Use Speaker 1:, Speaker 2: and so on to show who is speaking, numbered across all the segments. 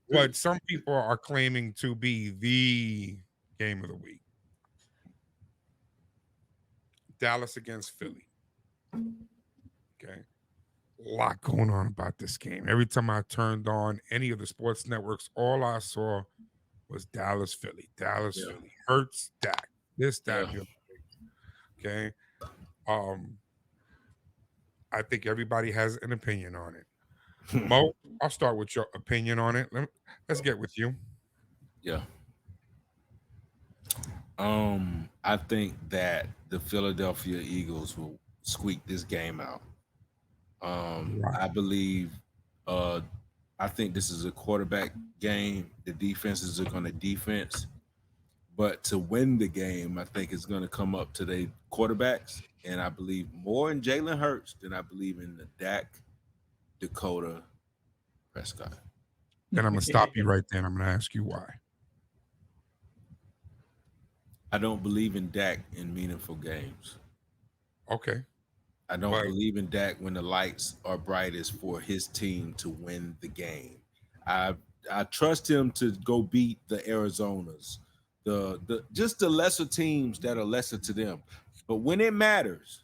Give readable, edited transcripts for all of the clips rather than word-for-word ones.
Speaker 1: what some people are claiming to be the game of the week. Dallas against Philly. Okay. A lot going on about this game. Every time I turned on any of the sports networks, all I saw was Dallas, Philly, Dallas,
Speaker 2: Yeah,
Speaker 1: Philly, Hurts, Dak, this, that,
Speaker 2: yeah.
Speaker 1: and the other. Okay. Um, I think everybody has an opinion on it. Mo, I'll start with your opinion on it. Let's get with you.
Speaker 2: Yeah. I think that the Philadelphia Eagles will squeak this game out.
Speaker 1: Right.
Speaker 2: I believe uh I think this is a quarterback game. The defenses are gonna defense. But to win the game, I think it's gonna come up to the quarterbacks. And I believe more in Jalen Hurts than I believe in the Dak, Dakota, Prescott.
Speaker 1: Then I'm gonna stop you right there and I'm gonna ask you why.
Speaker 2: I don't believe in Dak in meaningful games.
Speaker 1: Okay.
Speaker 2: I don't
Speaker 1: But
Speaker 2: believe in Dak when the lights are brightest for his team to win the game. I I trust him to go beat the Arizonas, the just the lesser teams that are lesser to them. But when it matters,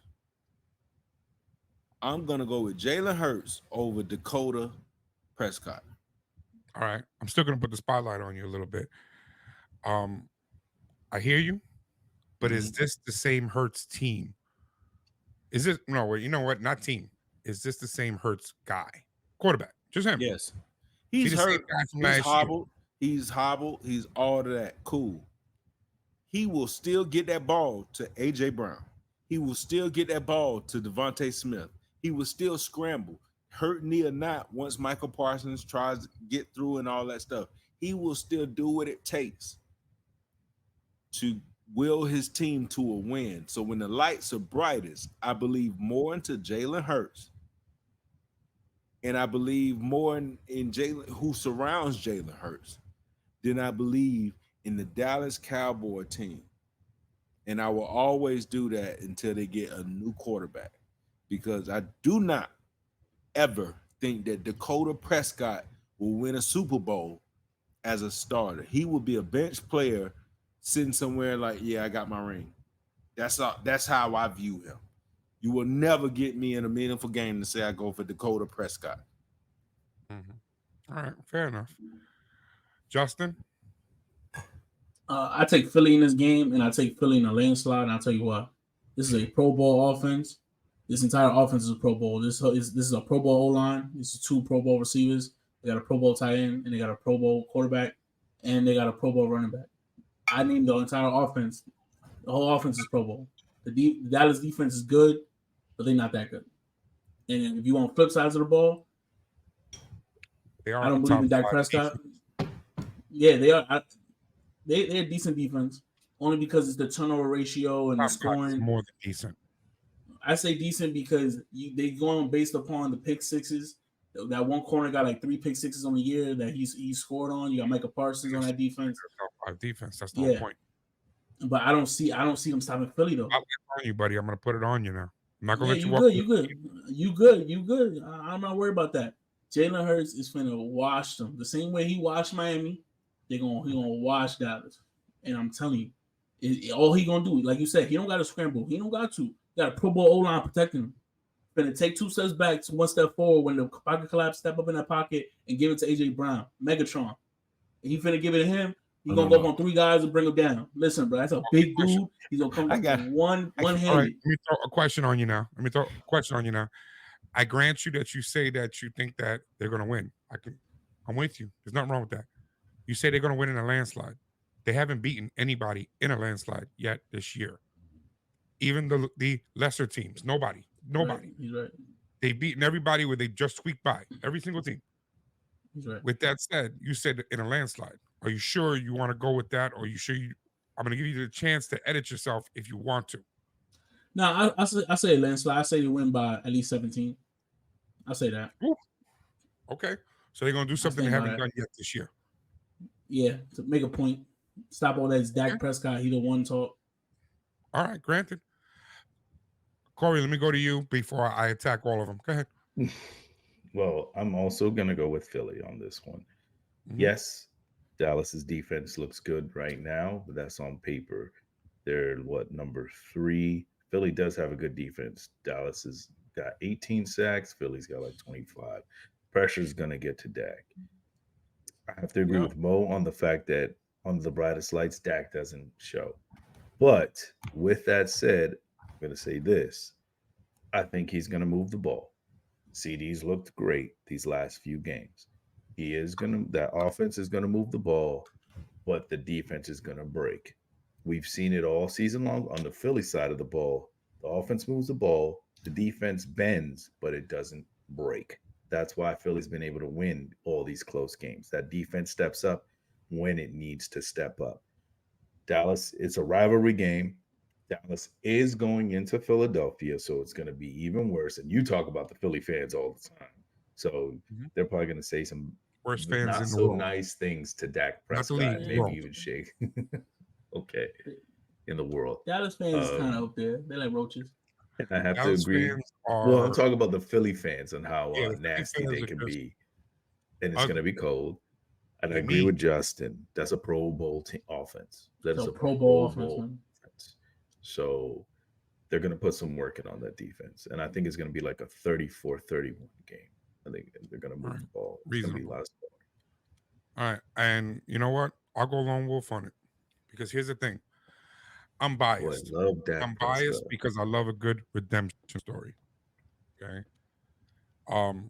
Speaker 2: I'm gonna go with Jalen Hurts over Dakota Prescott.
Speaker 1: all right, I'm still gonna put the spotlight on you a little bit. Um, I hear you, but is
Speaker 2: Mhm.
Speaker 1: this the same Hertz team? Is this no? Wait, you know what? Not team. Is this the same Hertz guy? Quarterback, just him.
Speaker 2: Yes,
Speaker 1: Is he
Speaker 2: he's
Speaker 1: the same
Speaker 2: hurt.
Speaker 1: guy from
Speaker 2: He's
Speaker 1: last year?
Speaker 2: hobbled. He's hobbled. He's all of that. Cool. He will still get that ball to AJ Brown. He will still get that ball to Devontae Smith. He will still scramble, hurt knee or not. Once Michael Parsons tries to get through and all that stuff, he will still do what it takes to will his team to a win. So when the lights are brightest, I believe more into Jalen Hurts, and I believe more in Jalen, who surrounds Jalen Hurts, than I believe in the Dallas Cowboy team. And I will always do that until they get a new quarterback, because I do not ever think that Dakota Prescott will win a Super Bowl as a starter. He will be a bench player sitting somewhere like, yeah, I got my ring. That's how I view him. You will never get me in a meaningful game to say I go for Dakota Prescott.
Speaker 1: Mhm. All right, fair enough. Justin,
Speaker 3: I take Philly in this game, and I take Philly in a landslide. And I'll tell you why. This is a Pro Bowl offense. This entire offense is a Pro Bowl. This is a Pro Bowl O line. This is two Pro Bowl receivers. They got a Pro Bowl tight end, and they got a Pro Bowl quarterback, and they got a Pro Bowl running back. I named the entire offense. The whole offense is Pro Bowl. The Dallas defense is good, but they're not that good. And if you want flip sides of the ball,
Speaker 1: they
Speaker 3: I
Speaker 1: are a
Speaker 3: don't believe
Speaker 1: top
Speaker 3: in Dak
Speaker 1: five
Speaker 3: Prescott.
Speaker 1: defense.
Speaker 3: Yeah, they are. They're a decent defense only because it's the turnover ratio and the
Speaker 1: Top five is
Speaker 3: scoring.
Speaker 1: more than decent.
Speaker 3: I say decent because they going based upon the pick sixes. That one corner got like three pick sixes on the year that he scored on. You got Michael Parsons on that defense.
Speaker 1: They're a top five defense. That's the whole
Speaker 3: Yeah,
Speaker 1: point.
Speaker 3: but I don't see them stopping Philly though.
Speaker 1: I'll let on you, buddy. I'm gonna put it on you now. I'm not gonna
Speaker 3: Yeah,
Speaker 1: let you
Speaker 3: you
Speaker 1: walk
Speaker 3: good,
Speaker 1: away.
Speaker 3: you good, you good, you good. I'm not worried about that. Jalen Hurts is finna wash them the same way he washed Miami. He gonna wash Dallas, and I'm telling you, all he gonna do, like you said, he don't got to scramble. He don't got to. He got a Pro Bowl O line protecting him. Finna take two steps back, one step forward. When the pocket collapse, step up in that pocket and give it to AJ Brown, Megatron. And he finna give it to him. He
Speaker 2: No, no,
Speaker 3: gonna go up
Speaker 2: no.
Speaker 3: on three guys and bring him down. Listen, bro, that's a
Speaker 1: Okay,
Speaker 3: big
Speaker 1: question.
Speaker 3: dude. He's gonna come
Speaker 2: I
Speaker 3: down
Speaker 2: got. I
Speaker 3: one
Speaker 2: can,
Speaker 1: All right,
Speaker 3: handed.
Speaker 1: let me throw a question on you now. Let me throw a question on you now. I grant you that you say that you think that they're gonna win. I'm with you. There's nothing wrong with that. You say they're gonna win in a landslide. They haven't beaten anybody in a landslide yet this year. Even the lesser teams. Nobody.
Speaker 3: Right,
Speaker 1: Nobody.
Speaker 3: he's right.
Speaker 1: They've beaten everybody where they just squeaked by. Every single team.
Speaker 3: He's right.
Speaker 1: With that said, you said in a landslide. Are you sure you want to go with that? Or are you sure I'm gonna give you the chance to edit yourself if you want to.
Speaker 3: No, I say landslide. I say they win by at least 17. I say that.
Speaker 1: Ooh, okay. So they're gonna do
Speaker 3: I
Speaker 1: something they
Speaker 3: stand by
Speaker 1: haven't
Speaker 3: that.
Speaker 1: done yet this year.
Speaker 3: Yeah, to make a point. Stop all that
Speaker 1: Okay.
Speaker 3: Dak Prescott. He the one talk.
Speaker 1: All right, granted. Kory, let me go to you before I attack all of them. Go ahead.
Speaker 4: Well, I'm also going to go with Philly on this one.
Speaker 1: Mhm.
Speaker 4: Yes, Dallas's defense looks good right now, but that's on paper. They're what, number 3? Philly does have a good defense. Dallas has got 18 sacks. Philly's got like 25. Pressure's gonna get to Dak. I have to agree
Speaker 3: Yep.
Speaker 4: with Mo on the fact that under the brightest lights, Dak doesn't show. But with that said, I'm gonna say this. I think he's gonna move the ball. CD's looked great these last few games. That offense is gonna move the ball, but the defense is gonna break. We've seen it all season long on the Philly side of the ball. The offense moves the ball, the defense bends, but it doesn't break. That's why Philly's been able to win all these close games. That defense steps up when it needs to step up. Dallas, it's a rivalry game. Dallas is going into Philadelphia, so it's going to be even worse. And you talk about the Philly fans all the time. So
Speaker 1: Mhm.
Speaker 4: they're probably going to say some
Speaker 1: Worst fans
Speaker 4: not
Speaker 1: in the
Speaker 4: so
Speaker 1: world.
Speaker 4: nice things to Dak
Speaker 1: Not the
Speaker 4: Prescott,
Speaker 1: league,
Speaker 4: maybe
Speaker 1: world.
Speaker 4: even Shake. Okay, in the world.
Speaker 3: Dallas fans is kind of
Speaker 4: Um,
Speaker 3: up there. They like roaches.
Speaker 4: and I have to
Speaker 1: Dallas
Speaker 4: agree.
Speaker 1: fans
Speaker 4: Well, I'm
Speaker 1: are,
Speaker 4: talking about the Philly fans and how
Speaker 1: yeah, the Philly
Speaker 4: nasty
Speaker 1: fans
Speaker 4: they
Speaker 1: are
Speaker 4: can
Speaker 1: just
Speaker 4: be. And it's going to
Speaker 1: ugly.
Speaker 4: be cold. And I
Speaker 1: They
Speaker 4: agree
Speaker 1: mean.
Speaker 4: with Justin. That's a Pro Bowl offense. That is
Speaker 3: So
Speaker 4: a
Speaker 3: Pro
Speaker 4: Pro
Speaker 3: Bowl
Speaker 4: Bowl
Speaker 3: offense, man.
Speaker 4: offense. So they're going to put some work in on that defense. And I think it's going to be like a 34-31 game. I think they're going to
Speaker 1: All
Speaker 4: move
Speaker 1: right,
Speaker 4: the ball. It's going to be
Speaker 1: reasonable.
Speaker 4: last.
Speaker 1: All right, and you know what? I'll go lone wolf on it because here's the thing: I'm
Speaker 4: Boy,
Speaker 1: biased.
Speaker 4: love Dak
Speaker 1: I'm
Speaker 4: Prescott.
Speaker 1: biased because I love a good redemption story. Okay. Um,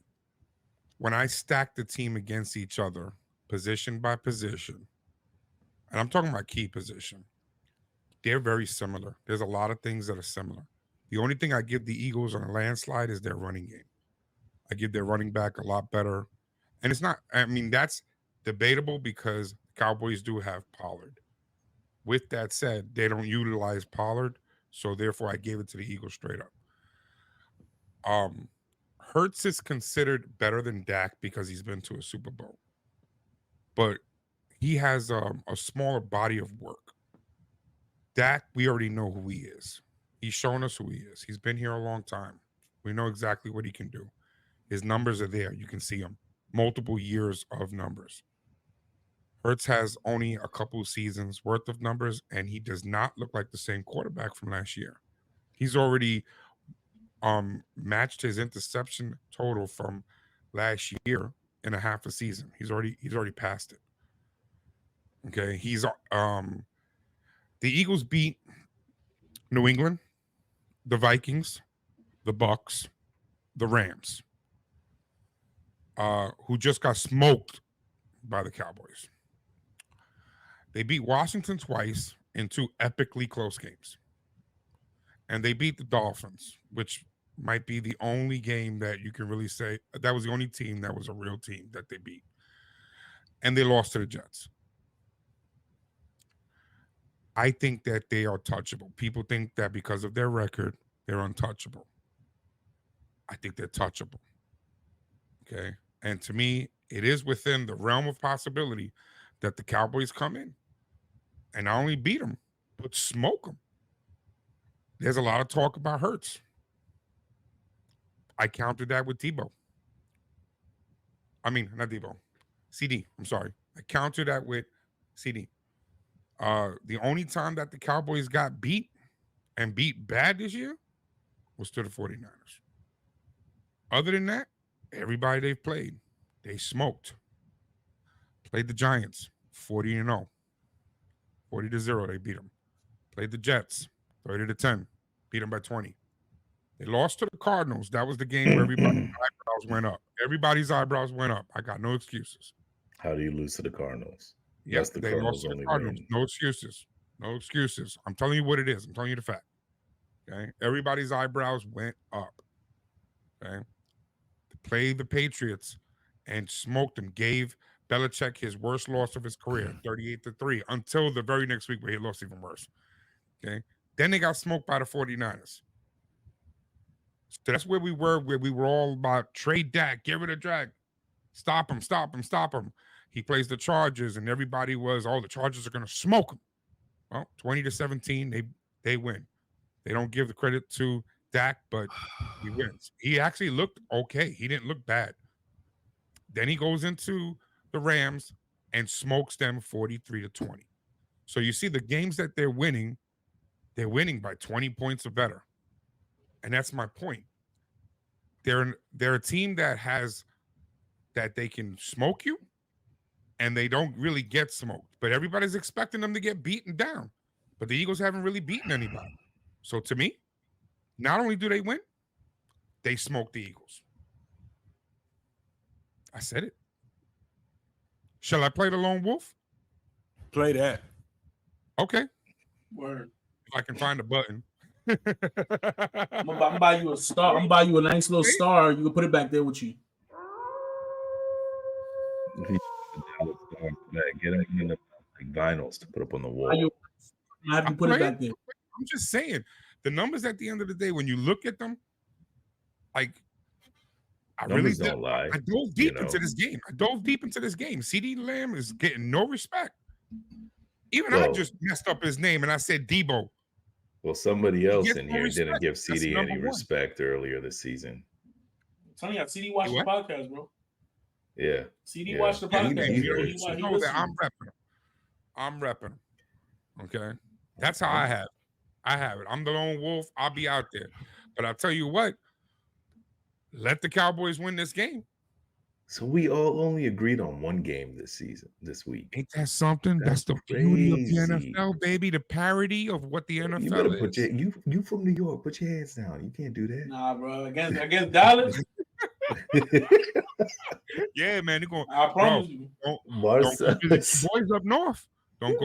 Speaker 1: when I stack the team against each other, position by position, and I'm talking about key position, they're very similar. There's a lot of things that are similar. The only thing I give the Eagles on a landslide is their running game. I give their running back a lot better. And it's not, I mean, that's debatable because the Cowboys do have Pollard. With that said, they don't utilize Pollard. So therefore I gave it to the Eagles straight up. Um Hertz is considered better than Dak because he's been to a Super Bowl. But he has a smaller body of work. Dak, we already know who he is. He's shown us who he is. He's been here a long time. We know exactly what he can do. His numbers are there. You can see them. Multiple years of numbers. Hertz has only a couple of seasons worth of numbers, and he does not look like the same quarterback from last year. He's already matched his interception total from last year in a half a season. He's already passed it. Okay. The Eagles beat New England, the Vikings, the Bucks, the Rams, who just got smoked by the Cowboys. They beat Washington twice in two epically close games. And they beat the Dolphins, which might be the only game that you can really say that was the only team that was a real team that they beat. And they lost to the Jets. I think that they are touchable. People think that because of their record, they're untouchable. I think they're touchable. Okay. And to me, it is within the realm of possibility that the Cowboys come in and not only beat them, but smoke them. There's a lot of talk about Hurts. I countered that with Debo. I mean, not Debo. CD. I'm sorry. I countered that with CD. The only time that the Cowboys got beat and beat bad this year was to the 49ers. Other than that, everybody they've played, they smoked. Played the Giants, 40-0. 40-0, they beat them. Played the Jets, 30-10, beat them by 20. They lost to the Cardinals. That was the game where everybody's eyebrows went up. Everybody's eyebrows went up. I got no excuses.
Speaker 4: How do you lose to the Cardinals?
Speaker 1: Yep,
Speaker 4: That's the
Speaker 1: they lost
Speaker 4: Cardinals'
Speaker 1: to the
Speaker 4: only
Speaker 1: Cardinals.
Speaker 4: win.
Speaker 1: No excuses. No excuses. I'm telling you what it is. I'm telling you the fact. Okay. Everybody's eyebrows went up. Okay. They played the Patriots and smoked them. Gave Belichick his worst loss of his career, 38-3, until the very next week where he lost even worse. Okay. Then they got smoked by the 49ers. So that's where we were all about trade Dak, get rid of Dak, stop him, stop him, stop him. He plays the Chargers, and everybody was, oh, the Chargers are going to smoke him. Well, 20-17, they win. They don't give the credit to Dak, but he wins. He actually looked okay. He didn't look bad. Then he goes into the Rams, and smokes them 43-20. So you see the games that they're winning by 20 points or better. And that's my point. They're a team that they can smoke you, and they don't really get smoked. But everybody's expecting them to get beaten down. But the Eagles haven't really beaten anybody. So to me, not only do they win, they smoke the Eagles. I said it. Shall I play the lone wolf?
Speaker 2: Play that.
Speaker 1: Okay.
Speaker 3: Word.
Speaker 1: If I can find a button.
Speaker 3: I'm gonna buy you a star. I'm gonna buy you a nice little star. You can put it back there with you.
Speaker 4: Get like vinyls to put up on the wall.
Speaker 3: I have to put it back there.
Speaker 1: I'm just saying, the numbers at the end of the day, when you look at them, like I
Speaker 4: Numbers
Speaker 1: really
Speaker 4: don't lie.
Speaker 1: I dove deep into this game. CD Lamb is getting no respect. Even I just messed up his name and I said Debo.
Speaker 4: Well, somebody else in
Speaker 1: no
Speaker 4: here
Speaker 1: respect.
Speaker 4: didn't give
Speaker 1: That's
Speaker 4: CD
Speaker 1: number
Speaker 4: any
Speaker 1: one.
Speaker 4: respect earlier this season.
Speaker 3: I'm telling you, CD watched the podcast, bro.
Speaker 4: Yeah.
Speaker 3: CD watched the podcast.
Speaker 1: You know that I'm repping him. Okay. That's how I have it. I'm the lone wolf. I'll be out there. But I'll tell you what, let the Cowboys win this game.
Speaker 4: So we all only agreed on one game this week.
Speaker 1: Ain't that something? That's the beauty of the NFL, baby. The parody of what the NFL
Speaker 4: you better
Speaker 1: is.
Speaker 4: put you from New York. Put your hands down. You can't do that.
Speaker 3: Nah, bro. Against Dallas.
Speaker 1: Yeah, man. You're going.
Speaker 3: I promise you.
Speaker 1: Don't go visit your boys up north. Don't